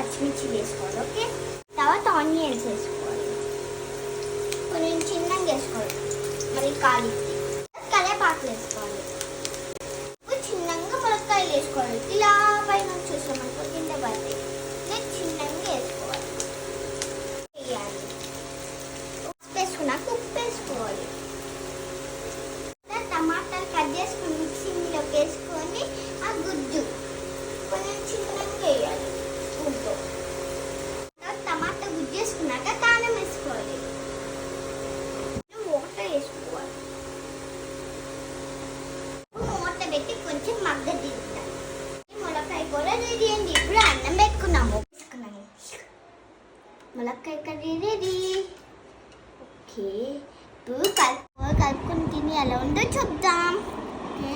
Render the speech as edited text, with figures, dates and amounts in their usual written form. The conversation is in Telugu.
పచ్చిమిర్చి వేసుకోవాలి. ఓకే, తర్వాత ఆనియన్స్ వేసుకోవాలి, కొంచెం చిన్నగా వేసుకోవాలి, మరి కాలికి కరివేపాకు వేసుకోవాలి, చిన్నగా ములక్కాయలు వేసుకోవాలి. ఇలా పైన చూసామనుకో కింద పడితే చిన్నగా వేసుకోవాలి. వేయాలి, ఉప్పు వేసుకున్నాక ఉప్పు వేసుకోవాలి. టమాటాలు కట్ చేసుకుని మిక్సీలోకి వేసుకొని ఆ గుజ్జు కొంచెం చిన్నగా వేయాలి ఉప్పు. టమాటా గుజ్జు వేసుకున్నాక కారం వేసుకోవాలి, వాటర్ వేసుకోవాలి. మూత పెట్టి కొంచెం మగ్గదిద్దాం. ములక్కాయ కూర రెడీ అండి. ఇప్పుడు అన్నం పెట్టుకున్నాము. ములక్కాయ కర్రీ రెడీ. ఓకే, ఇప్పుడు కలుపుకొని తిని ఎలా ఉందో చూద్దాం. ఓకే.